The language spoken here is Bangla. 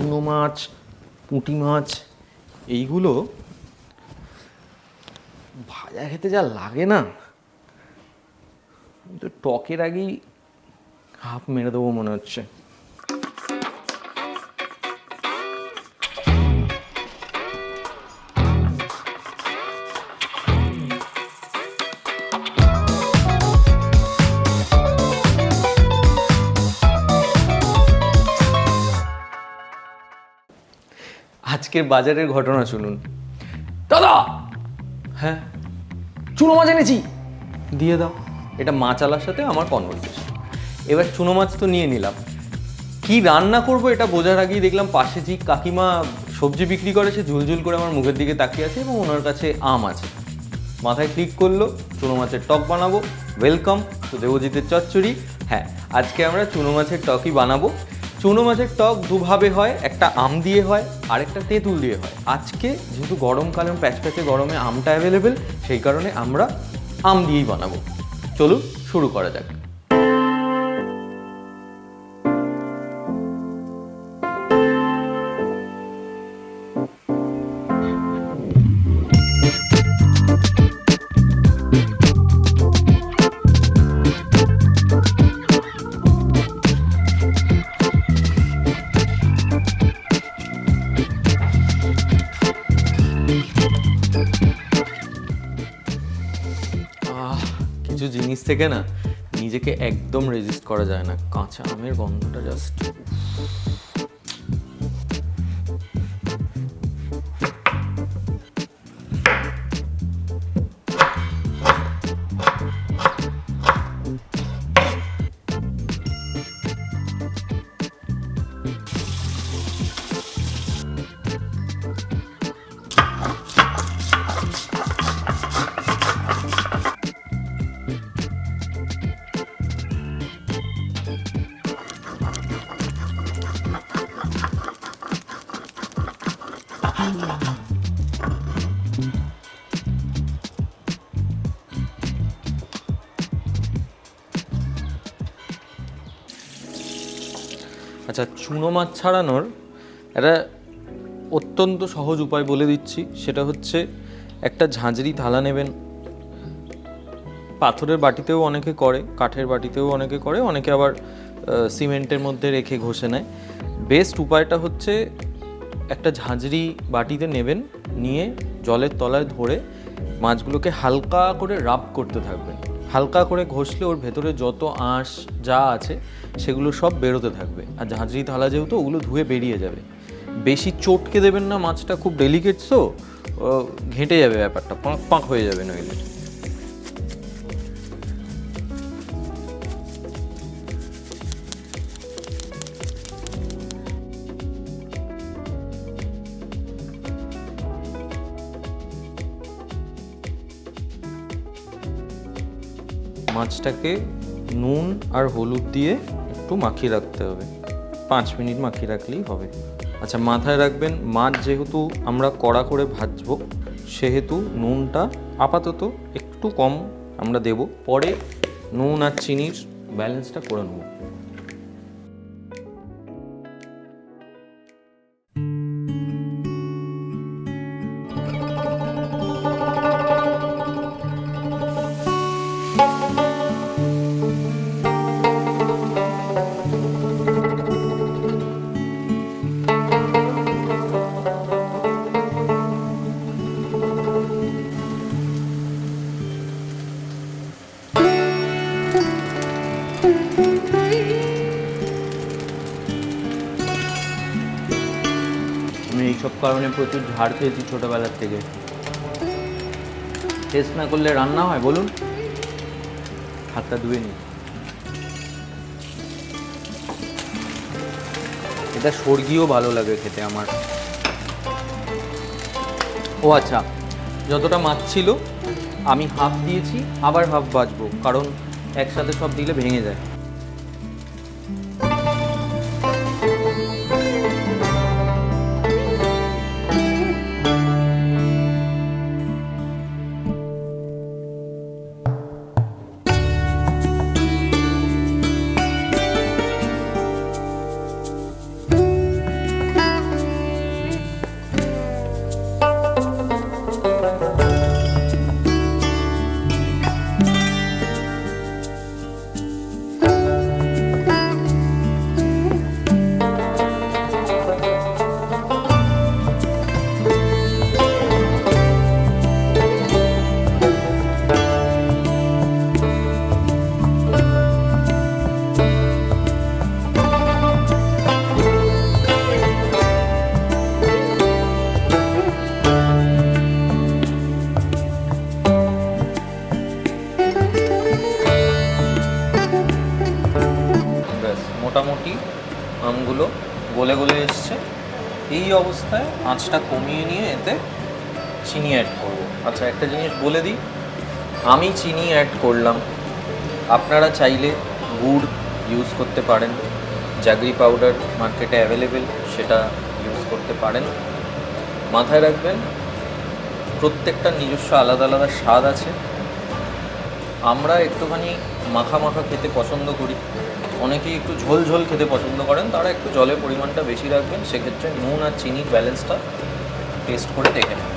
চুনো মাছ, পুঁটি মাছ এইগুলো ভাজা খেতে যা লাগে না, তো টকের আগেই হাফ মেরে দেবো মনে হচ্ছে। আজকের বাজারের ঘটনা শুনুন। দাদা, হ্যাঁ চুনো মাছ এনেছি, দিয়ে দাও। এটা মাছালার সাথে আমার কনভারসেশন। এবার চুনো মাছ তো নিয়ে নিলাম, কি রান্না করব এটা বোঝার আগেই দেখলাম পাশে যে কাকিমা সবজি বিক্রি করে সে ঝুলঝুল করে আমার মুখের দিকে তাকিয়ে আছে এবং ওনার কাছে আম আছে। মাথায় ক্লিক করলো, চুনো মাছের টক বানাবো। ওয়েলকাম টু দেবজিতের চচ্চড়ি। হ্যাঁ, আজকে আমরা চুনো মাছের টকই বানাবো। চুনো মাছের টক দুভাবে হয়, একটা আম দিয়ে হয়, আরেকটা তেঁতুল দিয়ে হয়। আজকে যেহেতু গরমকালে প্যাচপ্যাচে গরমে আমটা অ্যাভেলেবেল, সেই কারণে আমরা আম দিয়েই বানাবো। চলুন শুরু করা যাক। কিছু জিনিস থেকে না নিজেকে একদম রেজিস্ট করা যায় না। কাঁচা আমের গন্ধটা জাস্ট আচ্ছা, চুনো মাছ ছাড়ানোর একটা অত্যন্ত সহজ উপায় বলে দিচ্ছি। সেটা হচ্ছে একটা ঝাঁঝরি থালা নেবেন। পাথরের বাটিতেও অনেকে করে, কাঠের বাটিতেও অনেকে করে, অনেকে আবার সিমেন্টের মধ্যে রেখে ঘষে নেয়। বেস্ট উপায়টা হচ্ছে একটা ঝাঁঝরি বাটিতে নেবেন, নিয়ে জলের তলায় ধরে মাছগুলোকে হালকা করে রাব করতে থাকবেন। হালকা করে ঘষলে ওর ভেতরে যত আঁশ যা আছে সেগুলো সব বেরোতে থাকবে। আর ঝাঁঝরি থালা যেহেতু ওগুলো ধুয়ে বেরিয়ে যাবে। বেশি চটকে দেবেন না, মাছটা খুব ডেলিকেট, তো ঘেঁটে যাবে ব্যাপারটা, পাঁক পাঁক হয়ে যাবে নইলে। মাছটাকে নুন আর হলুদ দিয়ে একটু মাখিয়ে রাখতে হবে, 5 মিনিট মাখিয়ে রাখলেই হবে। আচ্ছা, মাথায় রাখবেন মাছ যেহেতু আমরা কড়া করে ভাজবো, সেহেতু নুনটা আপাতত একটু কম আমরা দেব, পরে নুন আর চিনির ব্যালেন্সটা করে নেব। আমি এইসব কারণে প্রচুর ঝাড় খেয়েছি ছোটোবেলার থেকে। টেস্ট না করলে রান্না হয় বলুন? হাতটা ধুয়ে নিই। এটা সর্গিও ভালো লাগে খেতে আমার। ও আচ্ছা, যতটা মাছ ছিল আমি হাফ দিয়েছি, আবার হাফ ভাজবো, কারণ একসাথে সব দিলে ভেঙে যায়। আমগুলো গলে গলে এসছে। এই অবস্থায় আঁচটা কমিয়ে নিয়ে এতে চিনি অ্যাড করবো। আচ্ছা, একটা জিনিস বলে দিই, আমি চিনি অ্যাড করলাম, আপনারা চাইলে গুড় ইউজ করতে পারেন, জাগরি পাউডার মার্কেটে অ্যাভেলেবেল, সেটা ইউজ করতে পারেন। মাথায় রাখবেন প্রত্যেকটা নিজস্ব আলাদা আলাদা স্বাদ আছে। আমরা একটুখানি মাখা মাখা খেতে পছন্দ করি, অনেকেই একটু ঝোল ঝোল খেতে পছন্দ করেন, তারা একটু জলের পরিমাণটা বেশি রাখবেন। সেক্ষেত্রে নুন আর চিনির ব্যালেন্সটা টেস্ট করে দেখে নেবেন।